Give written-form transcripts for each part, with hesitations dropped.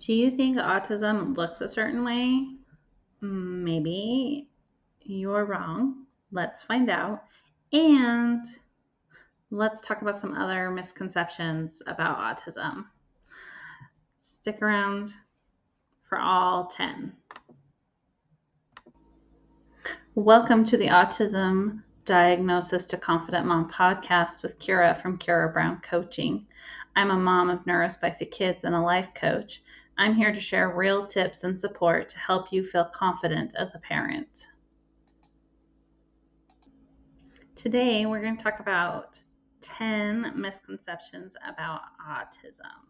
Do you think autism looks a certain way? Maybe you're wrong. Let's find out. And let's talk about some other misconceptions about autism. Stick around for all 10. Welcome to the Autism Diagnosis to Confident Mom podcast with Kira from Kira Brown Coaching. I'm a mom of neurospicy kids and a life coach. I'm here to share real tips and support to help you feel confident as a parent. Today, we're going to talk about 10 misconceptions about autism.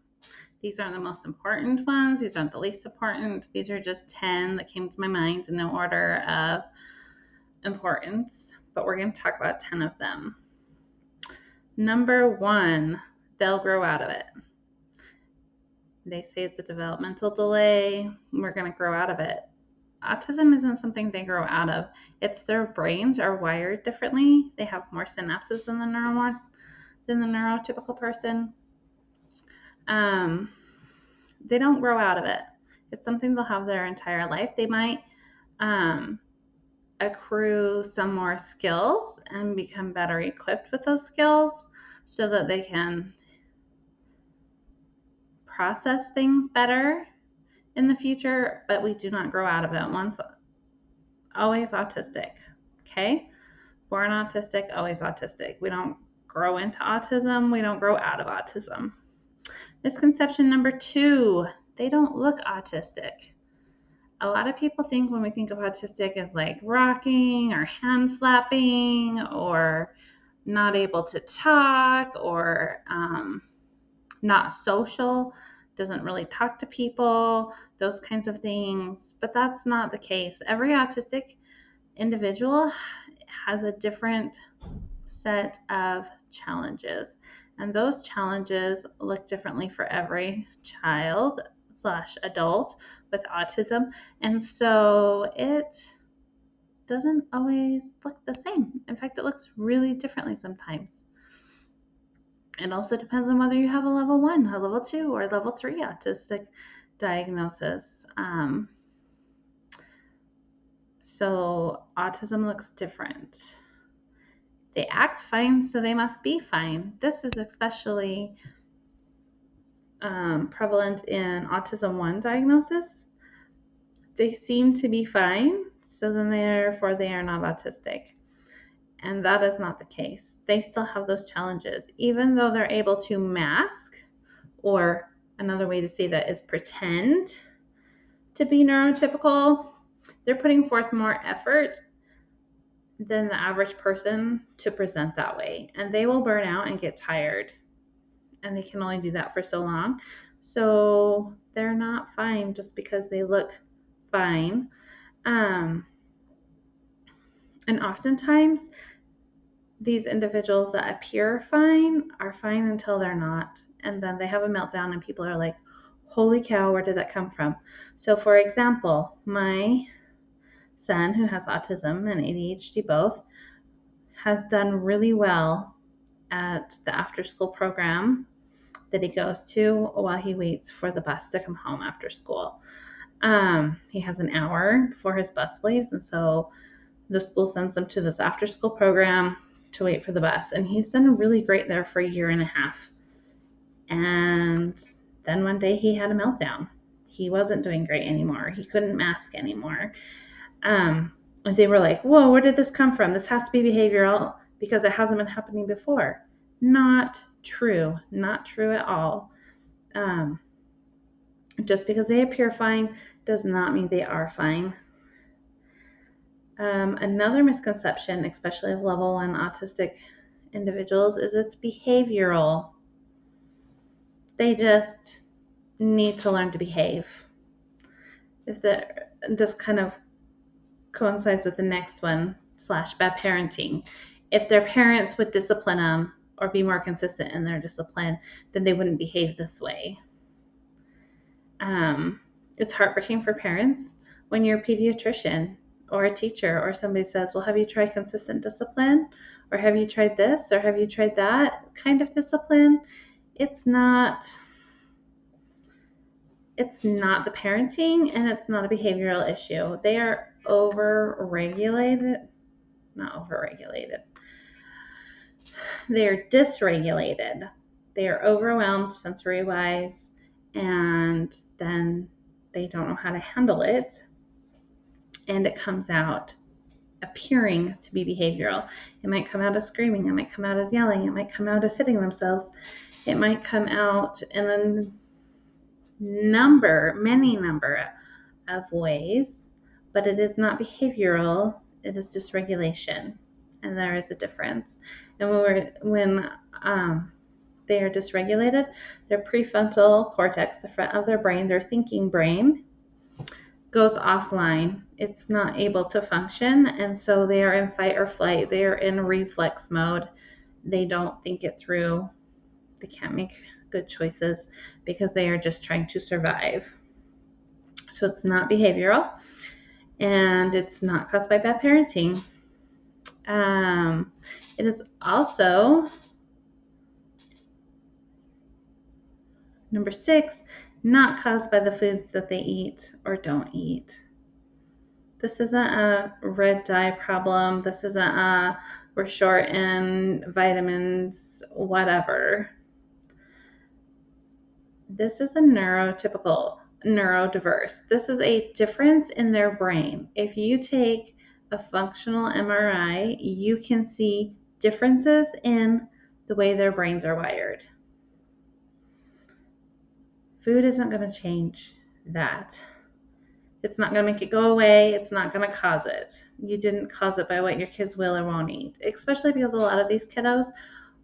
These aren't the most important ones. These aren't the least important. These are just 10 that came to my mind in no order of importance, but we're going to talk about 10 of them. Number 1, they'll grow out of it. They say it's a developmental delay. We're going to grow out of it. Autism isn't something they grow out of. It's their brains are wired differently. They have more synapses than the neurotypical person. They don't grow out of it. It's something they'll have their entire life. They might accrue some more skills and become better equipped with those skills so that they can process things better in the future, but we do not grow out of it. Once always autistic, okay? Born autistic, always autistic. We don't grow into autism. We don't grow out of autism. Misconception number 2, they don't look autistic. A lot of people think when we think of autistic as like rocking or hand flapping or not able to talk or not social, doesn't really talk to people, those kinds of things. But that's not the case. Every autistic individual has a different set of challenges, and those challenges look differently for every child / adult with autism, and so it doesn't always look the same. In fact, it looks really differently sometimes. It also depends on whether you have a level 1, a level 2, or level 3 autistic diagnosis. So autism looks different. They act fine, so they must be fine. This is especially prevalent in Autism 1 diagnosis. They seem to be fine, so then therefore they are not autistic. And that is not the case. They still have those challenges. Even though they're able to mask, or another way to say that is pretend to be neurotypical, they're putting forth more effort than the average person to present that way. And they will burn out and get tired. And they can only do that for so long. So they're not fine just because they look fine. And oftentimes, these individuals that appear fine are fine until they're not. And then they have a meltdown and people are like, holy cow, where did that come from? So for example, my son, who has autism and ADHD both, has done really well at the after-school program that he goes to while he waits for the bus to come home after school. He has an hour before his bus leaves, and so the school sends him to this after-school program to wait for the bus, and he's done really great there for a year and a half. And then one day he had a meltdown. He wasn't doing great anymore. He couldn't mask anymore. And they were like, whoa, where did this come from? This has to be behavioral because it hasn't been happening before. Not true. Not true at all. Just because they appear fine does not mean they are fine. Another misconception, especially of level 1 autistic individuals, is it's behavioral. They just need to learn to behave. This kind of coincides with the next one, / bad parenting. If their parents would discipline them or be more consistent in their discipline, then they wouldn't behave this way. It's heartbreaking for parents when you're a pediatrician or a teacher or somebody says, well, have you tried consistent discipline? Or have you tried this? Or have you tried that kind of discipline? It's not It's not the parenting and it's not a behavioral issue. They are overregulated, not overregulated. They're dysregulated. They are overwhelmed sensory wise, and then they don't know how to handle it. And it comes out appearing to be behavioral. It might come out as screaming, it might come out as yelling, it might come out as hitting themselves, it might come out in a many number of ways, but it is not behavioral, it is dysregulation, and there is a difference. And when they are dysregulated, their prefrontal cortex, the front of their brain, their thinking brain, goes offline. It's not able to function, and so they are in fight or flight. They are in reflex mode. They don't think it through. They can't make good choices because they are just trying to survive. So it's not behavioral, and it's not caused by bad parenting. It is also, number 6, not caused by the foods that they eat or don't eat. This isn't a red dye problem. This isn't a we're short in vitamins, whatever. This is a neurodiverse. This is a difference in their brain. If you take a functional MRI, you can see differences in the way their brains are wired. Food isn't going to change that. It's not going to make it go away. It's not going to cause it. You didn't cause it by what your kids will or won't eat, especially because a lot of these kiddos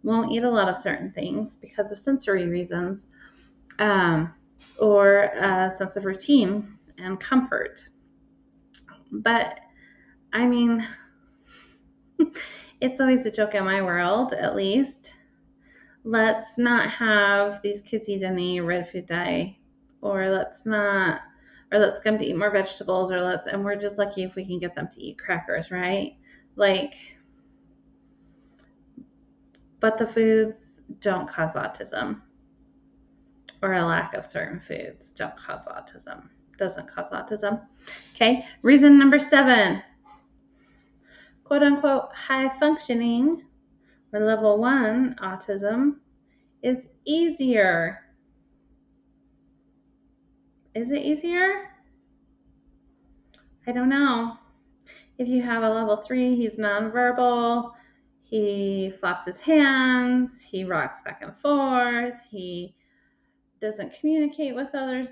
won't eat a lot of certain things because of sensory reasons, or a sense of routine and comfort. But, I mean, it's always a joke in my world, at least. Let's not have these kids eat any red food dye, or let's get them to eat more vegetables, and we're just lucky if we can get them to eat crackers, right? But the foods don't cause autism, or a lack of certain foods doesn't cause autism. Okay, reason number 7, quote unquote, high functioning or level 1 autism is easier. Is it easier? I don't know. If you have a level 3, he's nonverbal, he flaps his hands, he rocks back and forth, he doesn't communicate with others.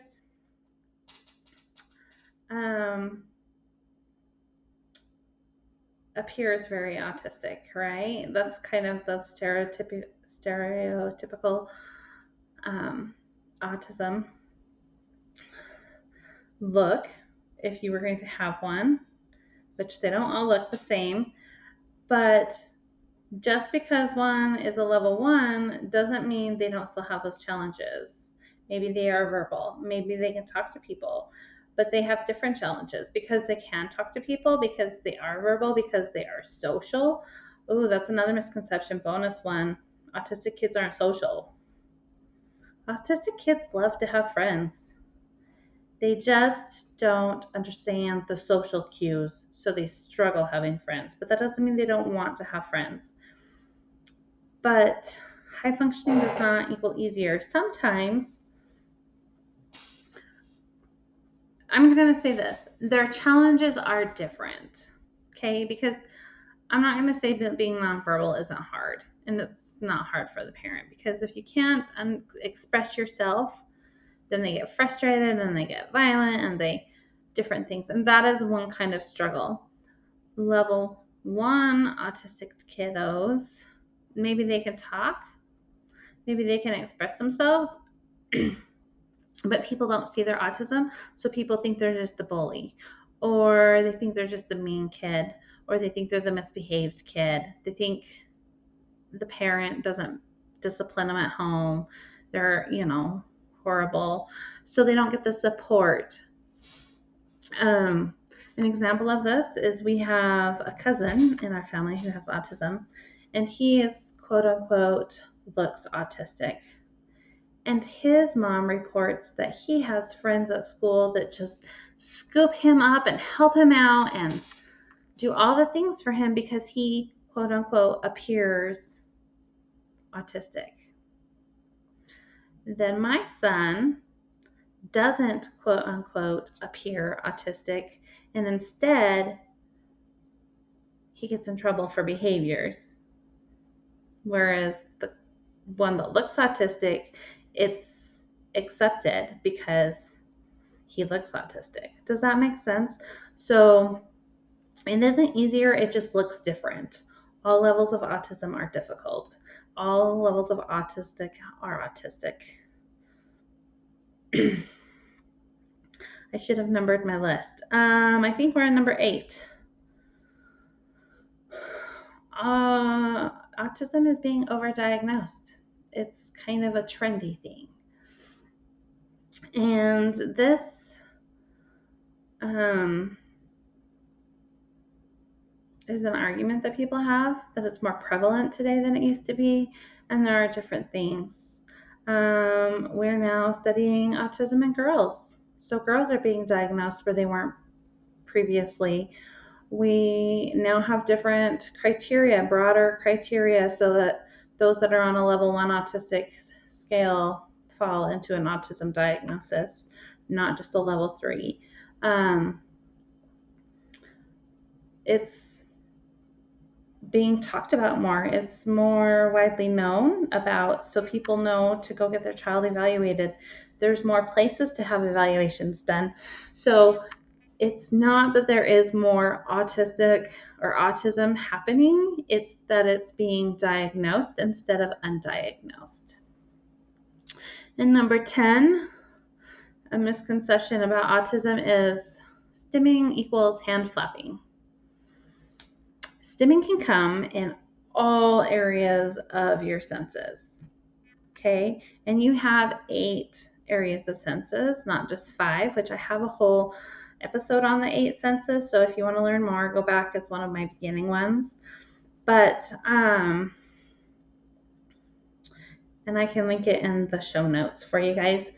Appears very autistic, right? That's kind of the stereotypical autism look, if you were going to have one, which they don't all look the same. But just because one is a level 1 doesn't mean they don't still have those challenges. Maybe they are verbal, maybe they can talk to people, but they have different challenges because they can talk to people, because they are verbal, because they are social. Oh, that's another misconception. Bonus one. Autistic kids aren't social. Autistic kids love to have friends. They just don't understand the social cues, so they struggle having friends. But that doesn't mean they don't want to have friends. But high functioning does not equal easier. Sometimes, I'm going to say this, their challenges are different, okay? Because I'm not going to say that being nonverbal isn't hard, and it's not hard for the parent, because if you can't express yourself, then they get frustrated and they get violent and different things, and that is one kind of struggle. Level 1 autistic kiddos, maybe they can talk, maybe they can express themselves, but people don't see their autism, so people think they're just the bully, or they think they're just the mean kid, or they think they're the misbehaved kid. They think the parent doesn't discipline them at home. They're, horrible, so they don't get the support. An example of this is we have a cousin in our family who has autism, and he is, quote unquote, looks autistic. And his mom reports that he has friends at school that just scoop him up and help him out and do all the things for him because he, quote unquote, appears autistic. Then my son doesn't, quote unquote, appear autistic, and instead he gets in trouble for behaviors. Whereas the one that looks autistic, it's accepted because he looks autistic. Does that make sense? So it isn't easier, it just looks different. All levels of autism are difficult. All levels of autistic are autistic. I should have numbered my list. I think we're on number 8. Autism is being overdiagnosed. It's kind of a trendy thing. And this is an argument that people have, that it's more prevalent today than it used to be, and there are different things. We're now studying autism in girls. So girls are being diagnosed where they weren't previously. We now have different criteria, broader criteria, so that those that are on a level 1 autistic scale fall into an autism diagnosis, not just a level 3. It's being talked about more. It's more widely known about, so people know to go get their child evaluated. There's more places to have evaluations done. So it's not that there is more autistic or autism happening, it's that it's being diagnosed instead of undiagnosed. And number 10, a misconception about autism is stimming equals hand flapping. Stimming can come in all areas of your senses, okay? And you have 8 areas of senses, not just 5, which I have a whole episode on the 8 senses. So if you want to learn more, go back. It's one of my beginning ones. But, and I can link it in the show notes for you guys.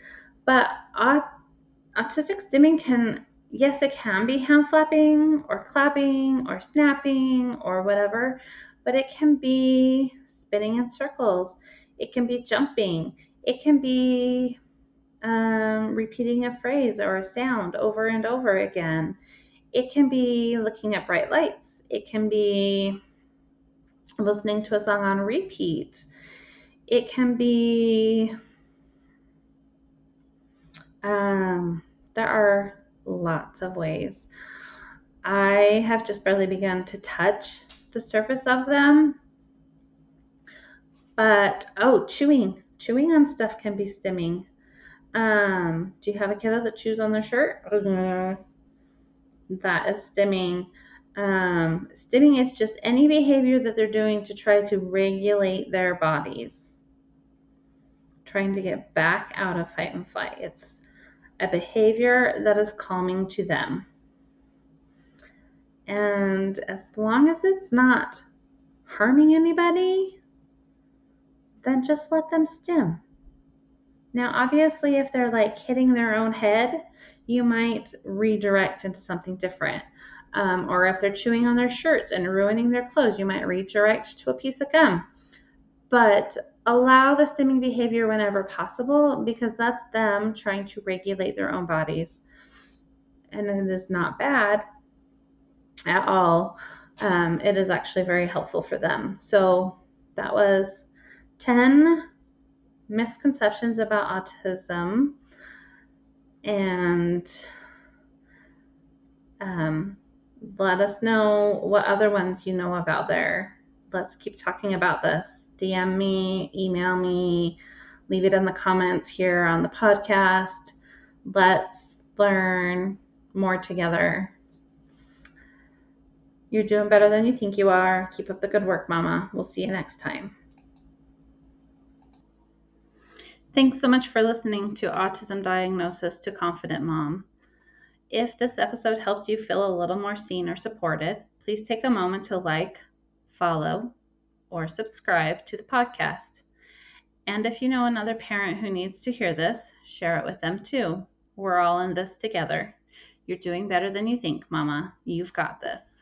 But autistic stimming can, yes, it can be hand flapping or clapping or snapping or whatever, but it can be spinning in circles. It can be jumping. It can be repeating a phrase or a sound over and over again. It can be looking at bright lights. It can be listening to a song on repeat. It can be, there are lots of ways. I have just barely begun to touch the surface of them. But, chewing. Chewing on stuff can be stimming. Do you have a kiddo that chews on their shirt? That is stimming. Stimming is just any behavior that they're doing to try to regulate their bodies, trying to get back out of fight and flight. It's a behavior that is calming to them. And as long as it's not harming anybody, then just let them stim. Now, obviously, if they're like hitting their own head, you might redirect into something different. Or if they're chewing on their shirts and ruining their clothes, you might redirect to a piece of gum. But allow the stimming behavior whenever possible, because that's them trying to regulate their own bodies. And it is not bad at all. It is actually very helpful for them. So that was 10 misconceptions about autism. And let us know what other ones you know about there. Let's keep talking about this. DM me, email me, leave it in the comments here on the podcast. Let's learn more together. You're doing better than you think you are. Keep up the good work, Mama. We'll see you next time. Thanks so much for listening to Autism Diagnosis to Confident Mom. If this episode helped you feel a little more seen or supported, please take a moment to like, follow, or subscribe to the podcast. And if you know another parent who needs to hear this, share it with them too. We're all in this together. You're doing better than you think, Mama. You've got this.